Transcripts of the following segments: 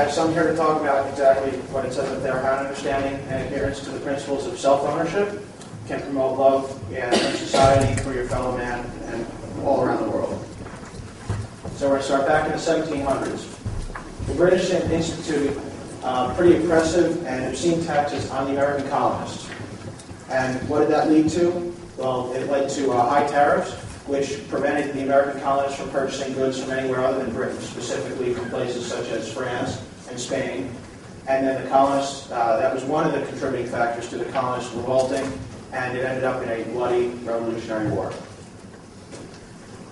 have some here to talk about exactly what it says up there, how understanding and adherence to the principles of self-ownership can promote love in society for your fellow man and all around the world. So we're going to start back in the 1700s. The British instituted pretty oppressive and obscene taxes on the American colonists. And what did that lead to? Well, it led to high tariffs, which prevented the American colonists from purchasing goods from anywhere other than Britain, specifically from places such as France and Spain. And then the colonists, that was one of the contributing factors to the colonists revolting, and it ended up in a bloody Revolutionary War.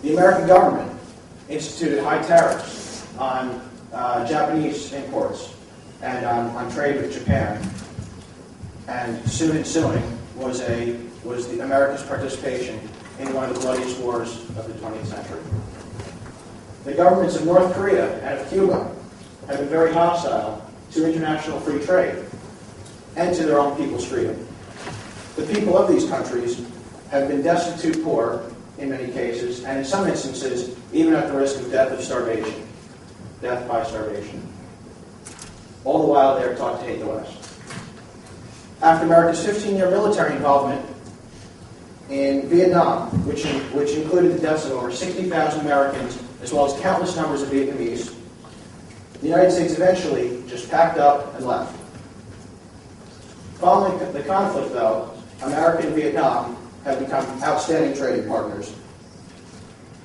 The American government instituted high tariffs on Japanese imports and on trade with Japan. And soon ensuing was the America's participation in one of the bloodiest wars of the 20th century. The governments of North Korea and of Cuba have been very hostile to international free trade and to their own people's freedom. The people of these countries have been destitute poor in many cases, and in some instances, even at the risk of death by starvation. All the while, they are taught to hate the West. After America's 15-year military involvement in Vietnam, which included the deaths of over 60,000 Americans, as well as countless numbers of Vietnamese, the United States eventually just packed up and left. Following the conflict, though, America and Vietnam have become outstanding trading partners.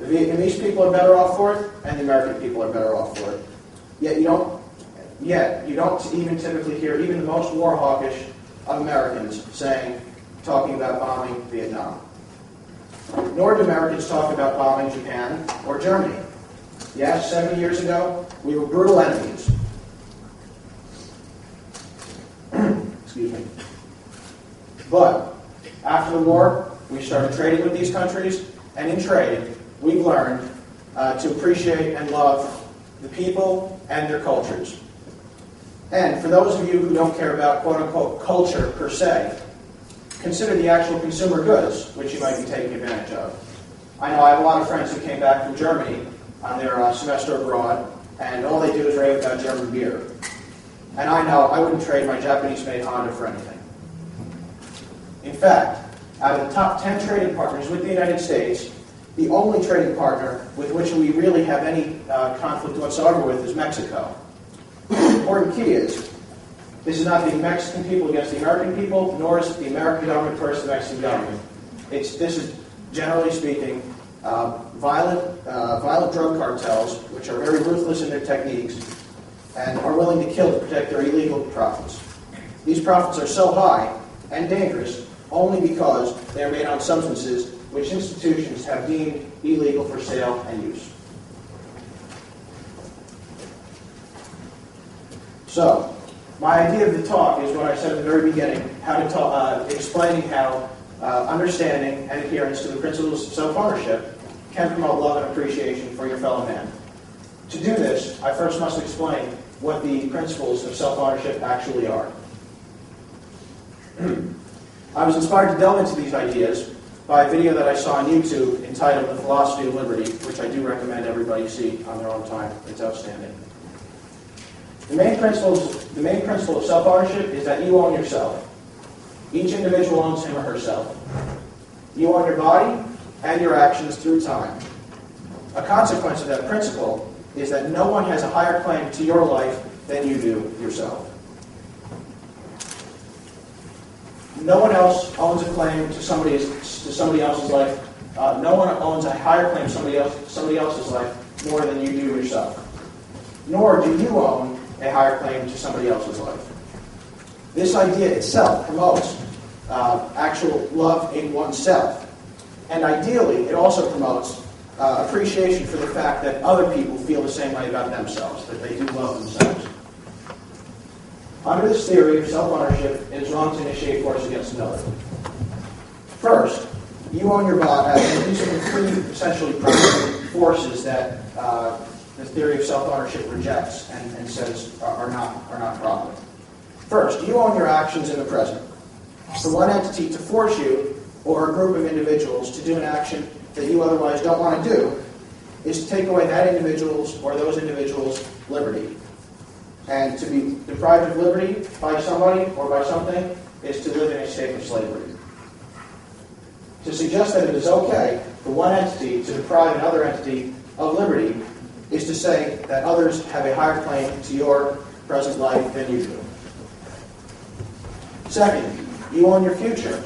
The Vietnamese people are better off for it, and the American people are better off for it. Yet you don't even typically hear even the most war hawkish of Americans talking about bombing Vietnam. Nor do Americans talk about bombing Japan or Germany. Yes, 70 years ago, we were brutal enemies. Excuse me. But after the war, we started trading with these countries, and in trade, we've learned to appreciate and love the people and their cultures. And for those of you who don't care about quote-unquote culture per se, consider the actual consumer goods which you might be taking advantage of. I know I have a lot of friends who came back from Germany on their semester abroad, and all they do is rave about German beer. And I know I wouldn't trade my Japanese-made Honda for anything. In fact, out of the top 10 trading partners with the United States, the only trading partner with which we really have any conflict whatsoever with is Mexico. The important key is, this is not the Mexican people against the American people, nor is it the American government versus the Mexican government. This is, generally speaking, violent drug cartels, which are very ruthless in their techniques, and are willing to kill to protect their illegal profits. These profits are so high and dangerous only because they are made on substances which institutions have deemed illegal for sale and use. So, my idea of the talk is what I said at the very beginning, explaining how understanding and adherence to the principles of self-ownership can promote love and appreciation for your fellow man. To do this, I first must explain what the principles of self-ownership actually are. I was inspired to delve into these ideas by a video that I saw on YouTube entitled The Philosophy of Liberty, which I do recommend everybody see on their own time. It's outstanding. The main principle of self-ownership is that you own yourself. Each individual owns him or herself. You own your body and your actions through time. A consequence of that principle is that no one has a higher claim to your life than you do yourself. No one else owns a claim to somebody else's life. No one owns a higher claim to somebody else's life more than you do yourself. Nor do you own a higher claim to somebody else's life. This idea itself promotes actual love in oneself. And ideally, it also promotes appreciation for the fact that other people feel the same way about themselves, that they do love themselves. Under this theory of self-ownership, it is wrong to initiate force against another. First, you own your body. These are the three essentially primary forces that the theory of self-ownership rejects and says are not proper. First, you own your actions in the present. For one entity to force you, or a group of individuals, to do an action that you otherwise don't want to do, is to take away that individual's or those individuals' liberty. And to be deprived of liberty by somebody or by something is to live in a state of slavery. To suggest that it is okay for one entity to deprive another entity of liberty is to say that others have a higher claim to your present life than you do. Second, you own your future.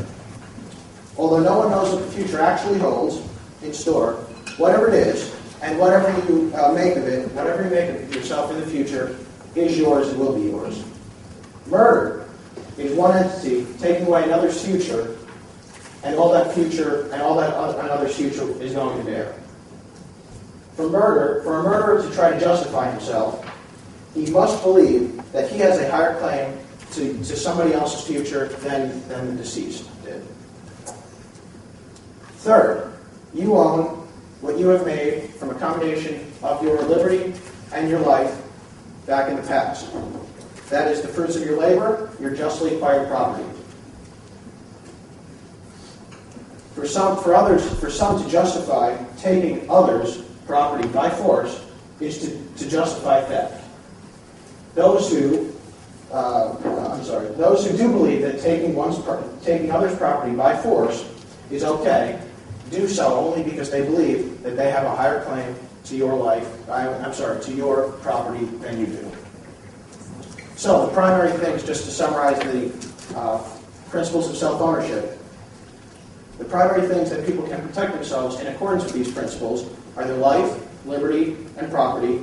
Although no one knows what the future actually holds in store, whatever it is, and whatever you make of it, whatever you make of yourself in the future, is yours and will be yours. Murder is one entity taking away another's future, and all that future and all that another's future is going to bear. For a murderer to try to justify himself, he must believe that he has a higher claim to somebody else's future than the deceased did. Third, you own what you have made from a combination of your liberty and your life back in the past. That is the fruits of your labor, your justly acquired property. For some to justify taking others' property by force is to justify theft. Those who do believe that taking others' property by force is okay do so only because they believe that they have a higher claim to your life. To your property than you do. So the primary things, just to summarize the principles of self-ownership, the primary things that people can protect themselves in accordance with these principles are their life, liberty, and property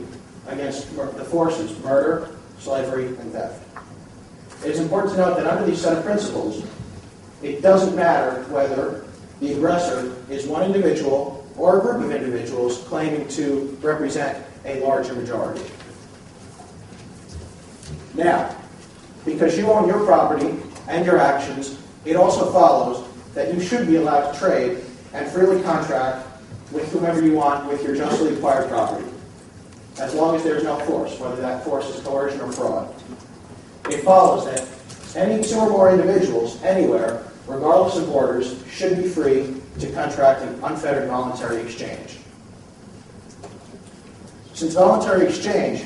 against the forces, murder, slavery, and theft. It is important to note that under these set of principles, it doesn't matter whether the aggressor is one individual or a group of individuals claiming to represent a larger majority. Now, because you own your property and your actions, it also follows that you should be allowed to trade and freely contract with whomever you want with your justly acquired property, as long as there is no force, whether that force is coercion or fraud. It follows that any two or more individuals anywhere, regardless of borders, should be free to contract an unfettered voluntary exchange. Since voluntary exchange,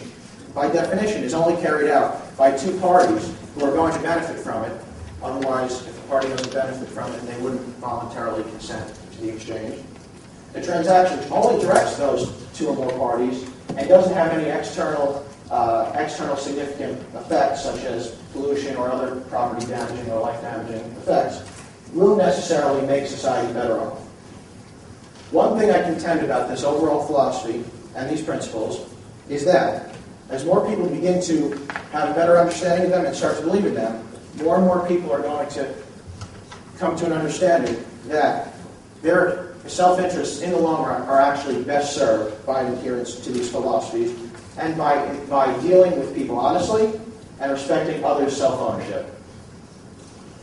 by definition, is only carried out by two parties who are going to benefit from it, otherwise, if a party doesn't benefit from it, they wouldn't voluntarily consent to the exchange. The transaction only directs those two or more parties and doesn't have any external significant effects, such as pollution or other property damaging or life damaging effects, will necessarily make society better off. One thing I contend about this overall philosophy and these principles is that as more people begin to have a better understanding of them and start to believe in them, more and more people are going to come to an understanding that their self-interests in the long run are actually best served by adherence to these philosophies and by dealing with people honestly and respecting others' self-ownership.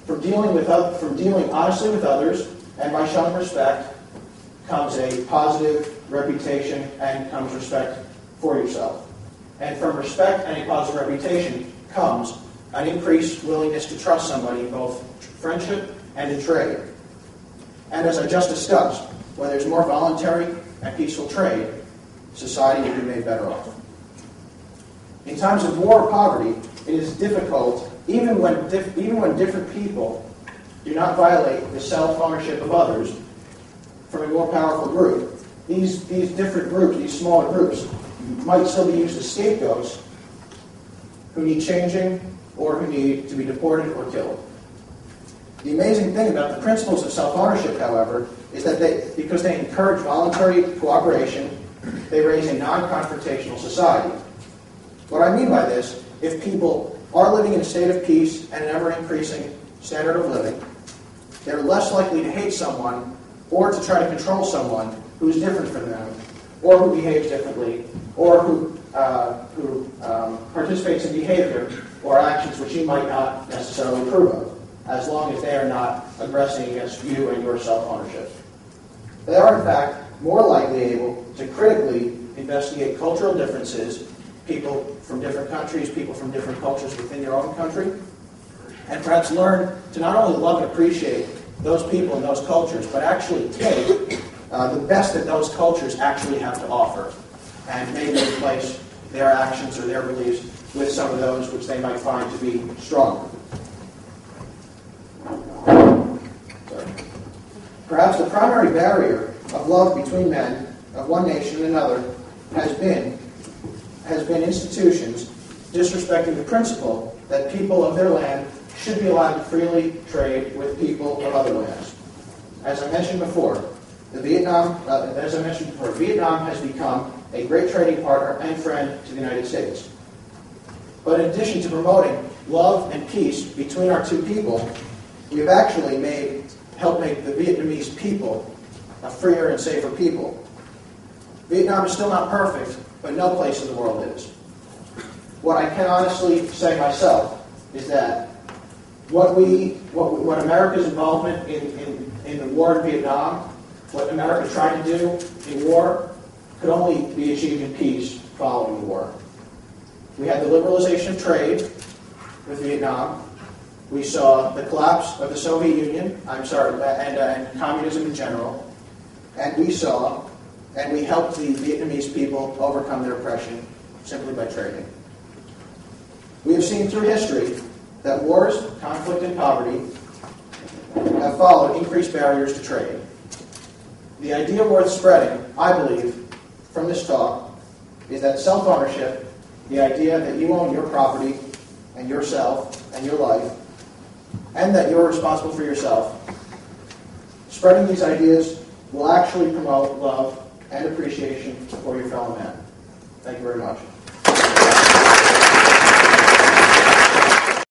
From dealing honestly with others and by showing respect comes a positive reputation and comes respect for yourself. And from respect and a positive reputation comes an increased willingness to trust somebody in both friendship and in trade. And as I just discussed, when there's more voluntary and peaceful trade, society will be made better off. In times of war or poverty, it is difficult, even when different people do not violate the self-ownership of others from a more powerful group. These different groups, these smaller groups, might still be used as scapegoats who need changing or who need to be deported or killed. The amazing thing about the principles of self-ownership, however, is that because they encourage voluntary cooperation, they raise a non-confrontational society. What I mean by this, if people are living in a state of peace and an ever-increasing standard of living, they're less likely to hate someone or to try to control someone who's different from them, or who behaves differently, or who participates in behavior or actions which you might not necessarily approve of, as long as they are not aggressing against you and your self-ownership. They are, in fact, more likely able to critically investigate cultural differences, people from different countries, people from different cultures within your own country, and perhaps learn to not only love and appreciate those people and those cultures, but actually take the best that those cultures actually have to offer and maybe replace their actions or their beliefs with some of those which they might find to be stronger. Perhaps the primary barrier of love between men of one nation and another has been institutions disrespecting the principle that people of their land should be allowed to freely trade with people of other lands. As I mentioned before, Vietnam has become a great trading partner and friend to the United States. But in addition to promoting love and peace between our two people, we have actually helped make the Vietnamese people a freer and safer people. Vietnam is still not perfect, but no place in the world is. What I can honestly say myself is that what America's involvement in the war in Vietnam, what America tried to do in war, could only be achieved in peace following the war. We had the liberalization of trade with Vietnam. We saw the collapse of the Soviet Union, and communism in general. And we helped the Vietnamese people overcome their oppression simply by trading. We have seen through history that wars, conflict, and poverty have followed increased barriers to trade. The idea worth spreading, I believe, from this talk is that self-ownership, the idea that you own your property and yourself and your life, and that you're responsible for yourself, spreading these ideas will actually promote love and appreciation for your fellow man. Thank you very much.